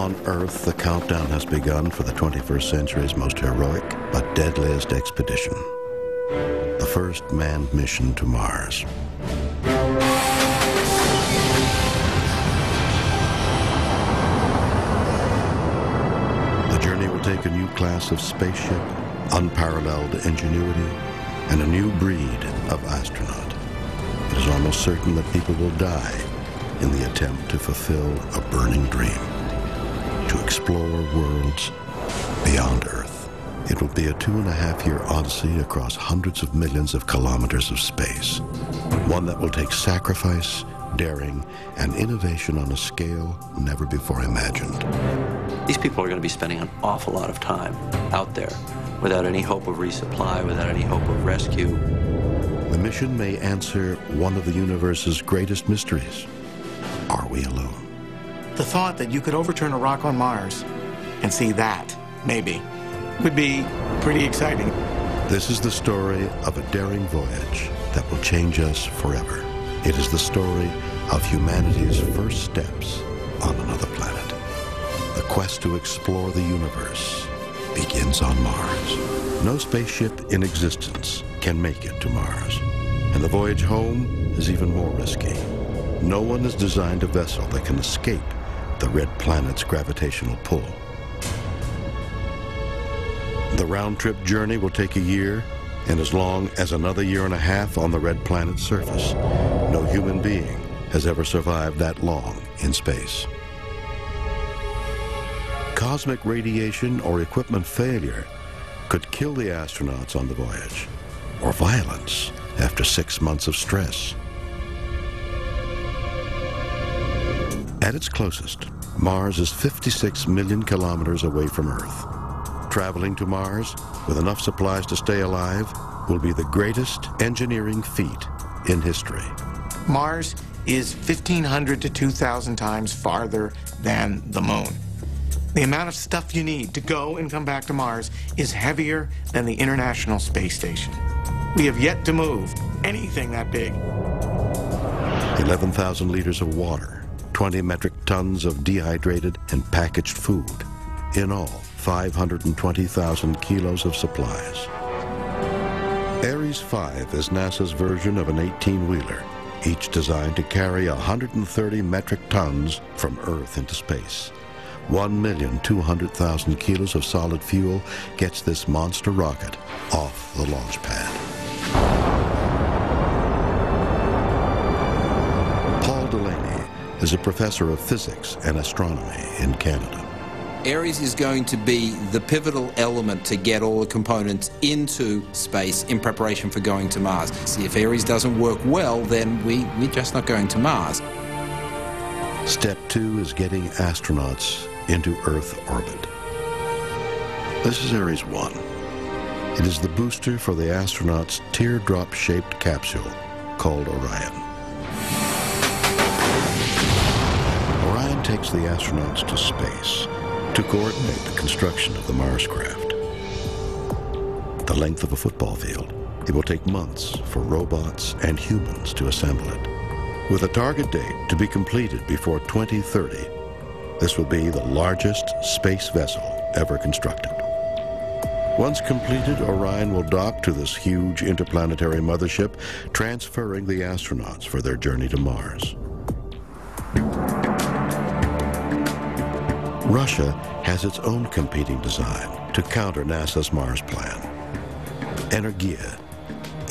On Earth, the countdown has begun for the 21st century's most heroic but deadliest expedition. The first manned mission to Mars. The journey will take a new class of spaceship, unparalleled ingenuity, and a new breed of astronaut. It is almost certain that people will die in the attempt to fulfill a burning dream, to explore worlds beyond Earth. It will be a 2.5-year odyssey across hundreds of millions of kilometers of space, one that will take sacrifice, daring, and innovation on a scale never before imagined. These people are going to be spending an awful lot of time out there without any hope of resupply, without any hope of rescue. The mission may answer one of the universe's greatest mysteries. Are we alone? The thought that you could overturn a rock on Mars and see that, maybe, would be pretty exciting. This is the story of a daring voyage that will change us forever. It is the story of humanity's first steps on another planet. The quest to explore the universe begins on Mars. No spaceship in existence can make it to Mars, and the voyage home is even more risky. No one has designed a vessel that can escape the red planet's gravitational pull. The round-trip journey will take a year, and as long as another 1.5 years on the red planet's surface. No human being has ever survived that long in space. Cosmic radiation or equipment failure could kill the astronauts on the voyage, or violence after 6 months of stress. At its closest, Mars is 56 million kilometers away from Earth. Traveling to Mars with enough supplies to stay alive will be the greatest engineering feat in history. Mars is 1,500 to 2,000 times farther than the Moon. The amount of stuff you need to go and come back to Mars is heavier than the International Space Station. We have yet to move anything that big. 11,000 liters of water, 20 metric tons of dehydrated and packaged food. In all, 520,000 kilos of supplies. Ares 5 is NASA's version of an 18-wheeler, each designed to carry 130 metric tons from Earth into space. 1,200,000 kilos of solid fuel gets this monster rocket off the launch pad. Delaney is a professor of physics and astronomy in Canada. Ares is going to be the pivotal element to get all the components into space in preparation for going to Mars. See, if Ares doesn't work well, then we're just not going to Mars. Step 2 is getting astronauts into Earth orbit. This is Ares 1. It is the booster for the astronauts' teardrop-shaped capsule called Orion. Orion takes the astronauts to space to coordinate the construction of the Mars craft. The length of a football field, it will take months for robots and humans to assemble it. With a target date to be completed before 2030, this will be the largest space vessel ever constructed. Once completed, Orion will dock to this huge interplanetary mothership, transferring the astronauts for their journey to Mars. Russia has its own competing design to counter NASA's Mars plan. Energia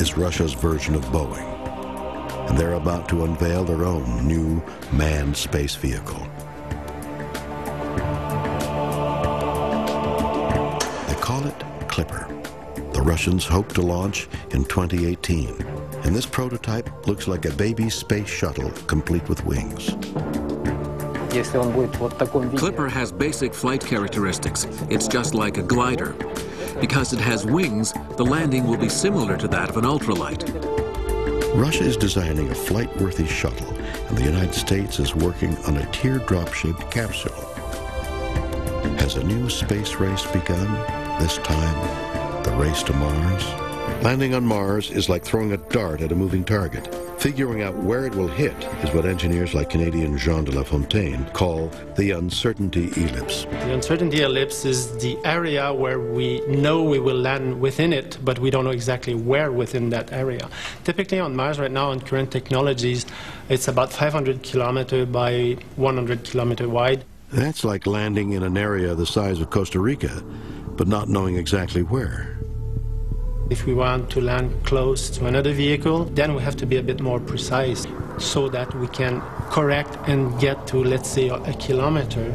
is Russia's version of Boeing, and they're about to unveil their own new manned space vehicle. They call it Clipper. The Russians hope to launch in 2018, and this prototype looks like a baby space shuttle complete with wings. Clipper has basic flight characteristics. It's just like a glider. Because it has wings, the landing will be similar to that of an ultralight. Russia is designing a flight-worthy shuttle, and the United States is working on a teardrop-shaped capsule. Has a new space race begun? This time, the race to Mars? Landing on Mars is like throwing a dart at a moving target. Figuring out where it will hit is what engineers like Canadian Jean de La Fontaine call the uncertainty ellipse. The uncertainty ellipse is the area where we know we will land within it, but we don't know exactly where within that area. Typically on Mars right now, on current technologies, it's about 500 kilometers by 100 kilometers wide. That's like landing in an area the size of Costa Rica, but not knowing exactly where. If we want to land close to another vehicle, then we have to be a bit more precise so that we can correct and get to, let's say, a kilometer,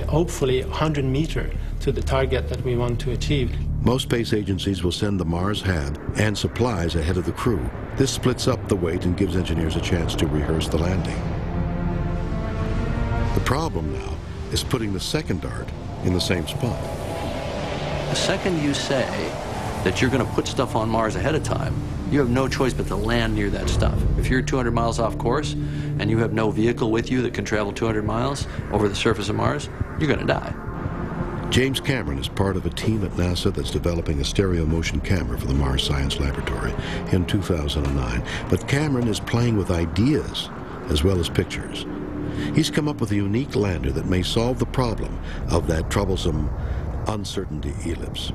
hopefully 100 meters to the target that we want to achieve. Most space agencies will send the Mars hab and supplies ahead of the crew. This splits up the weight and gives engineers a chance to rehearse the landing. The problem now is putting the second dart in the same spot. The second you say that you're going to put stuff on Mars ahead of time, you have no choice but to land near that stuff. If you're 200 miles off course and you have no vehicle with you that can travel 200 miles over the surface of Mars, you're going to die. James Cameron is part of a team at NASA that's developing a stereo motion camera for the Mars Science Laboratory in 2009. But Cameron is playing with ideas as well as pictures. He's come up with a unique lander that may solve the problem of that troublesome uncertainty ellipse.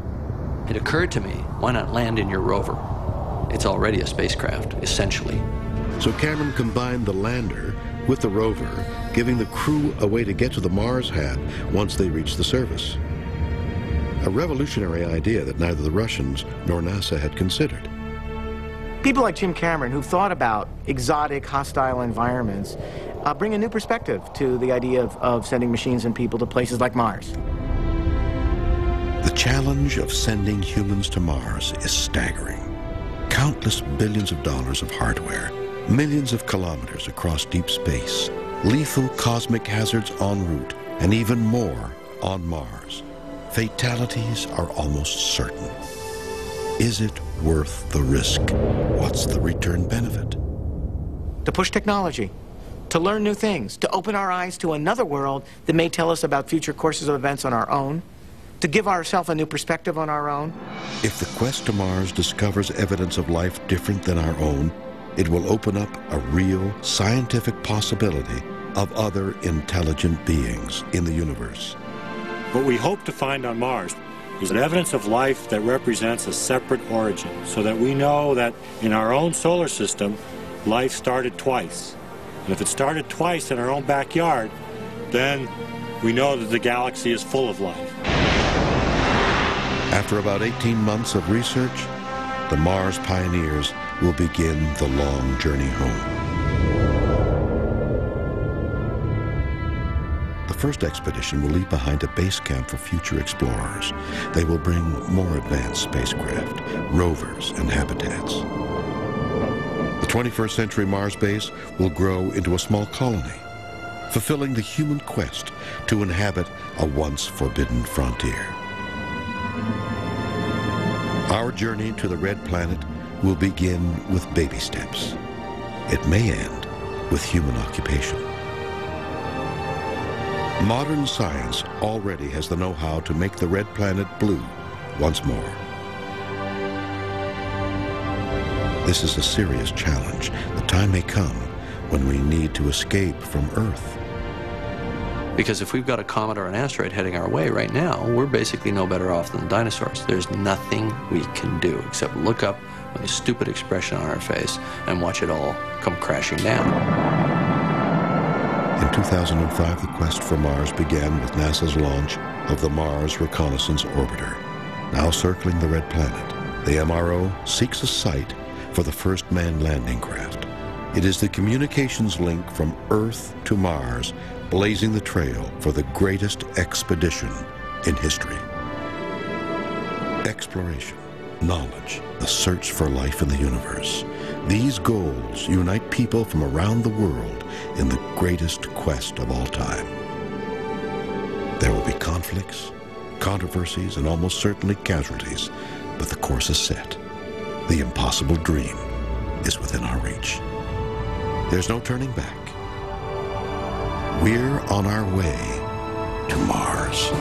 It occurred to me, why not land in your rover? It's already a spacecraft, essentially. So Cameron combined the lander with the rover, giving the crew a way to get to the Mars hab once they reach the surface. A revolutionary idea that neither the Russians nor NASA had considered. People like Jim Cameron, who've thought about exotic, hostile environments, bring a new perspective to the idea of sending machines and people to places like Mars. The challenge of sending humans to Mars is staggering. Countless billions of dollars of hardware, millions of kilometers across deep space, lethal cosmic hazards en route, and even more on Mars. Fatalities are almost certain. Is it worth the risk? What's the return benefit? To push technology, to learn new things, to open our eyes to another world that may tell us about future courses of events on our own, to give ourselves a new perspective on our own. If the quest to Mars discovers evidence of life different than our own, it will open up a real scientific possibility of other intelligent beings in the universe. What we hope to find on Mars is evidence of life that represents a separate origin, so that we know that in our own solar system, life started twice. And if it started twice in our own backyard, then we know that the galaxy is full of life. After about 18 months of research, the Mars pioneers will begin the long journey home. The first expedition will leave behind a base camp for future explorers. They will bring more advanced spacecraft, rovers, and habitats. The 21st century Mars base will grow into a small colony, fulfilling the human quest to inhabit a once forbidden frontier. Our journey to the Red Planet will begin with baby steps. It may end with human occupation. Modern science already has the know-how to make the Red Planet blue once more. This is a serious challenge. The time may come when we need to escape from Earth. Because if we've got a comet or an asteroid heading our way right now, we're basically no better off than the dinosaurs. There's nothing we can do except look up with a stupid expression on our face and watch it all come crashing down. In 2005, the quest for Mars began with NASA's launch of the Mars Reconnaissance Orbiter. Now circling the Red Planet, the MRO seeks a site for the first manned landing craft. It is the communications link from Earth to Mars, blazing the trail for the greatest expedition in history. Exploration, knowledge, the search for life in the universe. These goals unite people from around the world in the greatest quest of all time. There will be conflicts, controversies, and almost certainly casualties, but the course is set. The impossible dream is within our reach. There's no turning back. We're on our way to Mars.